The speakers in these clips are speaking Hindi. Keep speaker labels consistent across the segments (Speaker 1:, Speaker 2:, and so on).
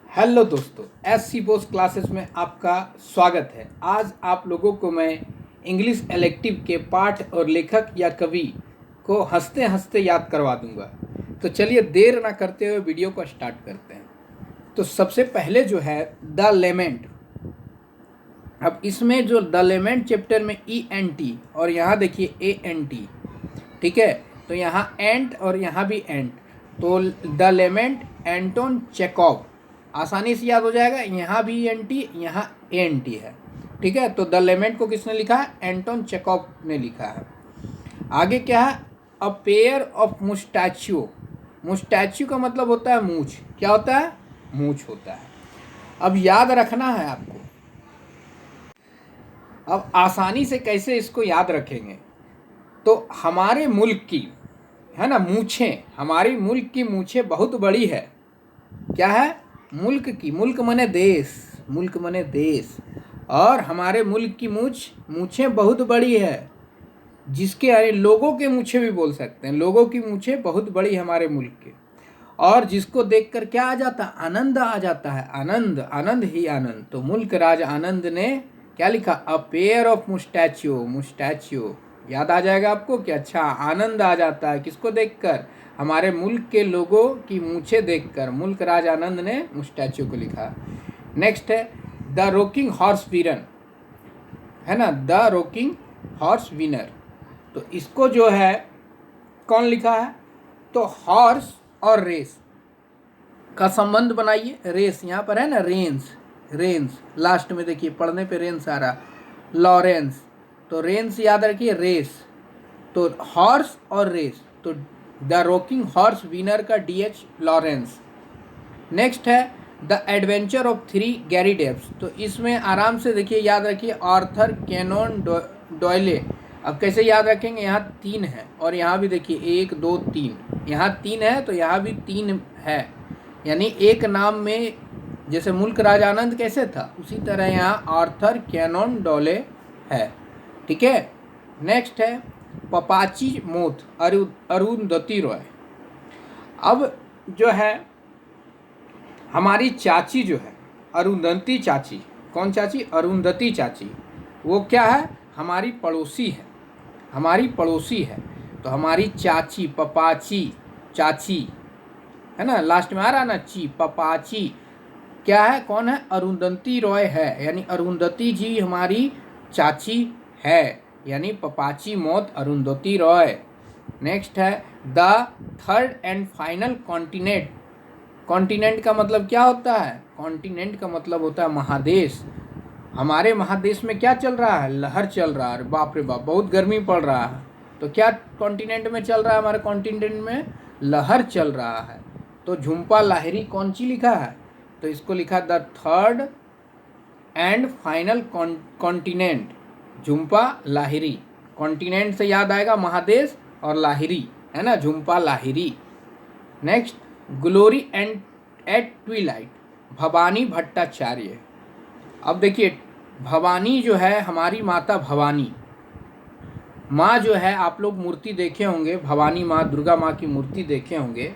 Speaker 1: हेलो दोस्तों, एस सी बोस क्लासेस में आपका स्वागत है। आज आप लोगों को मैं इंग्लिश इलेक्टिव के पाठ और लेखक या कवि को हंसते हंसते याद करवा दूंगा। तो चलिए देर ना करते हुए वीडियो को स्टार्ट करते हैं। तो सबसे पहले जो है द लेमेंट। अब इसमें जो द लेमेंट चैप्टर में ENT और यहाँ देखिए ANT, ठीक है। तो यहाँ एंट और यहाँ भी एंट, तो द लेमेंट एंटोन चेकॉव, आसानी से याद हो जाएगा। यहाँ भी ENT, यहाँ ANT है, ठीक है। तो द लेमेंट को किसने लिखा है? एंटोन चेकॉव ने लिखा है। आगे क्या है? A pair of मुस्टैच्यू। मुस्टैच्यू का मतलब होता है मूछ। क्या होता है? मूछ होता है। अब याद रखना है आपको। अब आसानी से कैसे इसको याद रखेंगे? तो हमारे मुल्क की है ना मूछें, हमारी मुल्क की मूछें बहुत बड़ी है। क्या है? मुल्क की, मुल्क मने देश, मुल्क मने देश। और हमारे मुल्क की मूछें बहुत बड़ी है, जिसके अरे लोगों के मूछें भी बोल सकते हैं। लोगों की मूछें बहुत बड़ी हमारे मुल्क के, और जिसको देखकर क्या आ जाता है? आनंद आ जाता है। आनंद, आनंद ही आनंद। तो मुल्क राज आनंद ने क्या लिखा? A pair of मुस्टैच्यू। मुस्टैच्यू याद आ जाएगा आपको कि अच्छा आनंद आ जाता है किसको देखकर? हमारे मुल्क के लोगों की मूछें देखकर। मुल्क राज आनंद ने मुस्टैच्यू को लिखा। नेक्स्ट है द रोकिंग हॉर्स विनर, है ना, द रोकिंग हॉर्स विनर। तो इसको जो है कौन लिखा है? तो हॉर्स और रेस का संबंध बनाइए। रेस यहाँ पर है ना, रेंस, रेंस लास्ट में देखिए पढ़ने पे रेंस आ रहा, लॉरेंस। तो रेंस याद रखिए, रेस। तो हॉर्स और रेस, तो द रॉकिंग हॉर्स विनर का DH लॉरेंस। नेक्स्ट है द एडवेंचर ऑफ 3 गैरीडेप्स। तो इसमें आराम से देखिए, याद रखिए आर्थर कैनन डॉयले। अब कैसे याद रखेंगे? यहाँ 3 है और यहाँ भी देखिए 1 2 3, यहाँ 3 है तो यहाँ भी 3 है। यानी एक नाम में जैसे मुल्क राज आनंद कैसे था, उसी तरह यहाँ आर्थर कैनन डॉले है, ठीक है। नेक्स्ट है पपाची मोथ, अरुंधति रॉय। अब जो है हमारी चाची जो है अरुंधति चाची, कौन चाची? अरुंधति चाची। वो क्या है? हमारी पड़ोसी है, हमारी पड़ोसी है। तो हमारी चाची, पपाची, चाची, है ना, लास्ट में आ रहा ना ची, पपाची क्या है? कौन है? अरुंधति रॉय है। यानी अरुंधति जी हमारी चाची है, यानी पपाची मौत अरुंधति रॉय। नेक्स्ट है the third and final continent. Continent का मतलब क्या होता है? कॉन्टिनेंट का मतलब होता है महादेश। हमारे महादेश में क्या चल रहा है? लहर चल रहा है। बाप रे बाप, बहुत गर्मी पड़ रहा है। तो क्या कॉन्टिनेंट में चल रहा है? हमारे कॉन्टिनेंट में लहर चल रहा है। तो झुम्पा लाहिरी कौन सी लिखा है? तो इसको लिखा the third and final continent, Jhumpa Lahiri. Continent से याद आएगा महादेश और लाहिरी, है ना, Jhumpa Lahiri. Next glory and at twilight, Bhabani Bhattacharya. अब देखिए भवानी जो है हमारी माता भवानी माँ जो है, आप लोग मूर्ति देखे होंगे, भवानी माँ, दुर्गा माँ की मूर्ति देखे होंगे।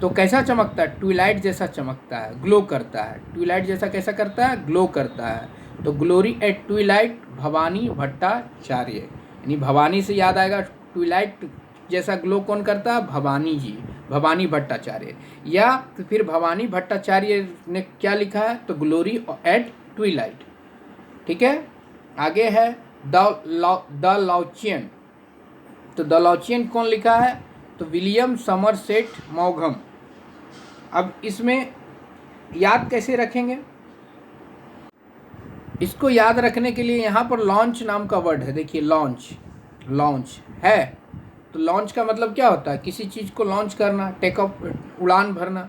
Speaker 1: तो कैसा चमकता है? ट्विलाइट जैसा चमकता है, ग्लो करता है। ट्विलाइट जैसा कैसा करता है? ग्लो करता है। तो glory at twilight Bhabani Bhattacharya, यानी भवानी से याद आएगा ट्विलाइट जैसा ग्लो कौन करता है? भवानी जी, भवानी भट्टाचार्य। या तो फिर भवानी भट्टाचार्य ने क्या लिखा है? तो ग्लोरी एट ट्विलाइट, ठीक है। आगे है द लॉचियन। तो द लॉचियन कौन लिखा है? तो विलियम समरसेट मॉघम। अब इसमें याद कैसे रखेंगे? इसको याद रखने के लिए यहाँ पर लॉन्च नाम का वर्ड है। देखिए लॉन्च, लॉन्च है। तो लॉन्च का मतलब क्या होता है? किसी चीज़ को लॉन्च करना, टेक ऑफ, उड़ान भरना।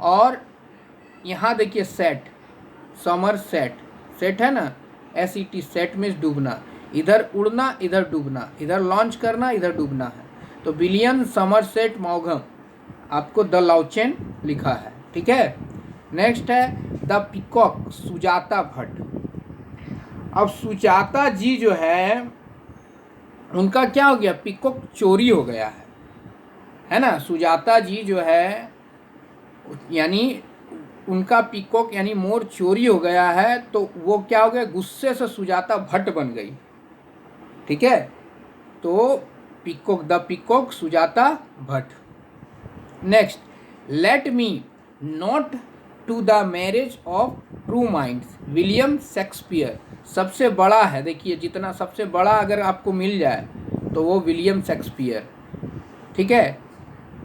Speaker 1: और यहाँ देखिए सेट, समर सेट, सेट है ना, SET, सेट में डूबना। इधर उड़ना, इधर डूबना, इधर लॉन्च करना, इधर डूबना है। तो विलियम समरसेट मॉघम, आपको द लॉचेन लिखा है, ठीक है। नेक्स्ट है द पीकॉक, सुजाता भट्ट। अब सुजाता जी जो है उनका क्या हो गया? पीकॉक चोरी हो गया है ना। सुजाता जी जो है यानी उनका पीकॉक यानी मोर चोरी हो गया है, तो वो क्या हो गया, गुस्से से सुजाता भट्ट बन गई। ठीक है, तो peacock, the peacock Sujata Bhatt. Next, let me not to the marriage of true minds, William Shakespeare. सबसे बड़ा है, देखिए जितना सबसे बड़ा अगर आपको मिल जाए तो वो विलियम शेक्सपियर। ठीक है,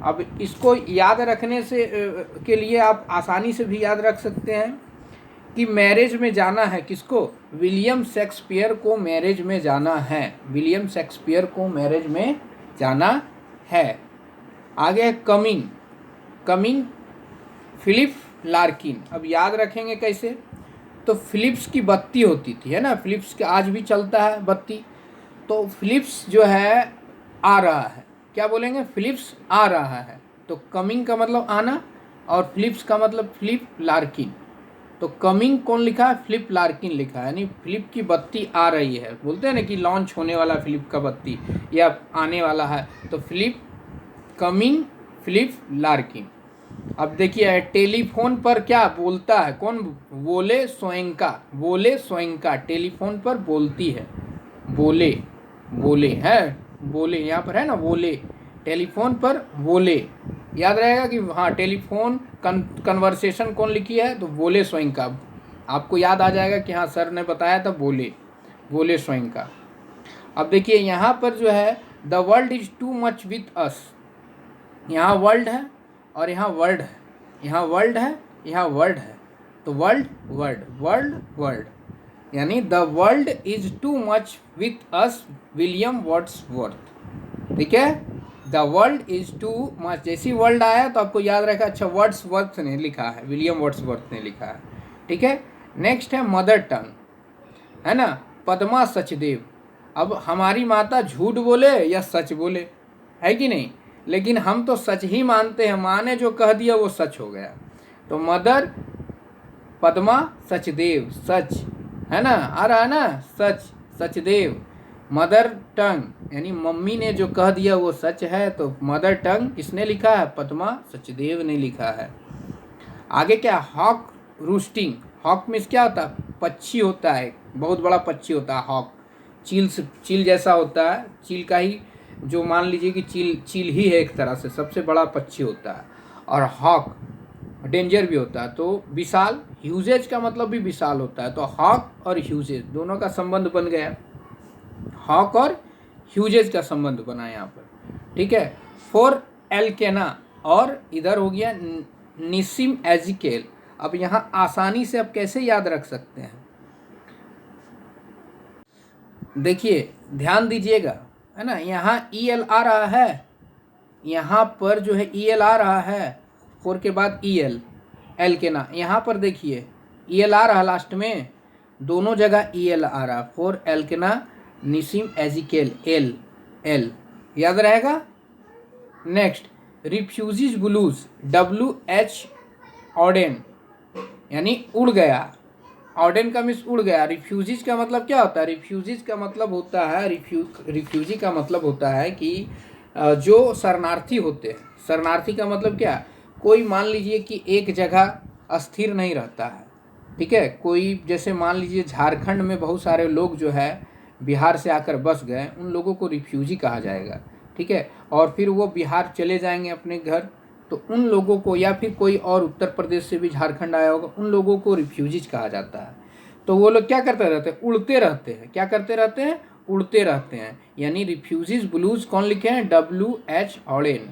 Speaker 1: अब इसको याद रखने से के लिए आप आसानी से भी याद रख सकते हैं कि मैरिज में जाना है किसको, विलियम शेक्सपियर को मैरिज में जाना है, विलियम शेक्सपियर को मैरिज में जाना है। आगे कमिंग, कमिंग फिलिप लार्किन। अब याद रखेंगे कैसे, तो फिलिप्स की बत्ती होती थी, है ना, फिलिप्स के आज भी चलता है बत्ती, तो फिलिप्स जो है आ रहा है, क्या बोलेंगे, फिलिप्स आ रहा है। तो कमिंग का मतलब आना और फिलिप्स का मतलब फिलिप लार्किन। तो कमिंग कौन लिखा है, फिलिप लार्किन लिखा है, यानी फिलिप की बत्ती आ रही है। बोलते हैं ना कि लॉन्च होने वाला फिलिप का बत्ती या आने वाला है, तो फिलिप, कमिंग फिलिप लार्किन। अब देखिए टेलीफोन पर क्या बोलता है, कौन, वोले सोएंका, वोले सोएंका टेलीफोन पर बोलती है, बोले, बोले है, बोले यहाँ पर है ना, वोले, टेलीफोन पर वोले। याद रहेगा कि हाँ टेलीफोन कन्वर्सेशन कौन लिखी है, तो वोले सोएंका। आपको याद आ जाएगा कि हाँ सर ने बताया था, बोले, वोले सोएंका। अब देखिए यहाँ पर जो है the world is too much with us, यहाँ वर्ल्ड है और यहाँ वर्ड है, यहाँ वर्ल्ड है, यहाँ वर्ड है, तो वर्ल्ड वर्ड, वर्ल्ड वर्ड, यानी the world is too much with us, William Wordsworth. ठीक है, the world is too much, जैसी वर्ल्ड आया तो आपको याद रखा, अच्छा वर्ड्सवर्थ ने लिखा है, विलियम वर्ड्सवर्थ ने लिखा है। ठीक है, नेक्स्ट है मदर टंग, है ना, पद्मा सचदेव। अब हमारी माता झूठ बोले या सच बोले, है कि नहीं, लेकिन हम तो सच ही मानते हैं, माँ ने जो कह दिया वो सच हो गया। तो मदर पद्मा सचदेव, सच, है ना, आ रहा है ना, सच, सचदेव। मदर टंग यानी मम्मी ने जो कह दिया वो सच है, तो मदर टंग किसने लिखा है, पद्मा सचदेव ने लिखा है। आगे क्या, हॉक रूस्टिंग, हॉक मीन्स क्या होता है, पक्षी होता है, बहुत बड़ा पक्षी होता है हॉक, चील जैसा होता है, चील का ही, जो मान लीजिए कि चील ही है एक तरह से, सबसे बड़ा पक्षी होता है। और हॉक डेंजर भी होता है, तो विशाल, ह्यूजेज का मतलब भी विशाल होता है, तो हॉक और ह्यूजेज दोनों का संबंध बन गया, हॉक और ह्यूजेज का संबंध बना यहाँ पर। ठीक है, फॉर एल्केना, और इधर हो गया निसिम एजिकेल। अब यहाँ आसानी से आप कैसे याद रख सकते हैं, देखिए ध्यान दीजिएगा, है ना, यहाँ ई एल आ रहा है, यहाँ पर जो है ई एल आ रहा है, फोर के बाद ई एल, एल के ना, यहाँ पर देखिए ई एल आ रहा लास्ट में, दोनों जगह ई एल आ रहा, फोर एल के ना, निसिम एजिकेल, एल एल, याद रहेगा। Next, refugees blues, WH Odean, यानी उड़ गया, ऑडेन का मीन्स उड़ गया। रिफ्यूजीज का मतलब क्या होता है, रिफ्यूजीज का मतलब होता है, रिफ्यूजी का मतलब होता है कि जो शरणार्थी होते हैं। शरणार्थी का मतलब क्या, कोई मान लीजिए कि एक जगह अस्थिर नहीं रहता है, ठीक है, कोई जैसे मान लीजिए झारखंड में बहुत सारे लोग जो है बिहार से आकर बस गए, उन लोगों को रिफ्यूजी कहा जाएगा, ठीक है, और फिर वो बिहार चले जाएंगे अपने घर, तो उन लोगों को, या फिर कोई और उत्तर प्रदेश से भी झारखंड आया होगा, उन लोगों को रिफ्यूजीज कहा जाता है। तो वो लोग क्या करते रहते हैं, उड़ते रहते हैं, क्या करते रहते हैं, उड़ते रहते हैं, यानी रिफ्यूजीज ब्लूज कौन लिखे हैं, WH ऑडेन,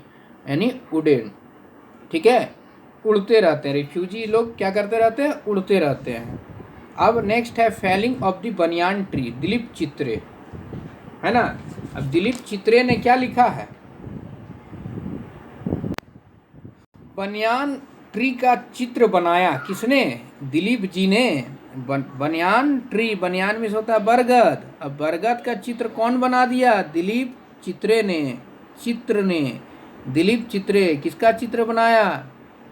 Speaker 1: यानी उडेन, ठीक है, उड़ते रहते हैं, रिफ्यूजी लोग क्या करते रहते हैं, उड़ते रहते हैं। अब नेक्स्ट है falling of the banyan tree, Dilip Chitre, है ना। अब दिलीप चित्रे ने क्या लिखा है, बनियान ट्री का चित्र बनाया, किसने, दिलीप जी ने। बनियान ट्री, बनियान में होता है बरगद, अब बरगद का चित्र कौन बना दिया, दिलीप चित्रे ने, चित्र ने, दिलीप चित्रे किसका चित्र बनाया,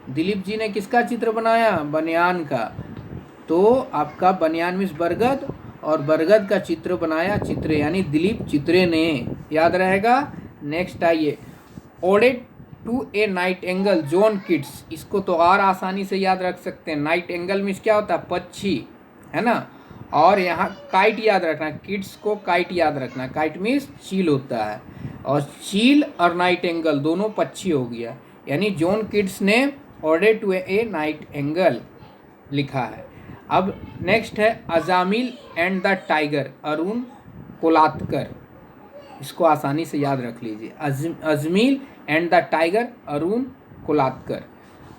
Speaker 1: दिलीप जी ने किसका चित्र बनाया, बनियान का। तो आपका बनियान मीन्स बरगद, और बरगद का चित्र बनाया चित्रे, यानी दिलीप चित्रे ने, याद रहेगा। नेक्स्ट आइए, ode to a nightingale John Keats, इसको तो और आसानी से याद रख सकते हैं। नाइट एंगल मीन्स क्या होता है, पक्षी, है ना। और यहाँ काइट याद रखना, किट्स को काइट याद रखना, काइट मीन्स चील होता है, और चील और नाइट एंगल दोनों पक्षी हो गया। यानी जॉन किट्स ने ऑर्डर टू ए नाइट एंगल लिखा है। अब नेक्स्ट है Ajamil and the tiger, Arun Kolatkar, इसको आसानी से याद रख लीजिए, Ajamil and the tiger, Arun Kolatkar.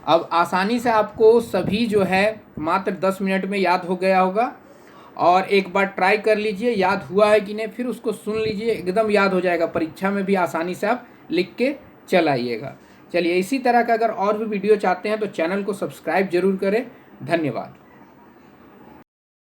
Speaker 1: अब आसानी से आपको सभी जो है मात्र 10 मिनट में याद हो गया होगा, और एक बार ट्राई कर लीजिए, याद हुआ है कि नहीं, फिर उसको सुन लीजिए, एकदम याद हो जाएगा। परीक्षा में भी आसानी से आप लिख के चल आइएगा। चलिए, इसी तरह का अगर और भी वीडियो चाहते हैं तो चैनल को सब्सक्राइब जरूर करें। धन्यवाद।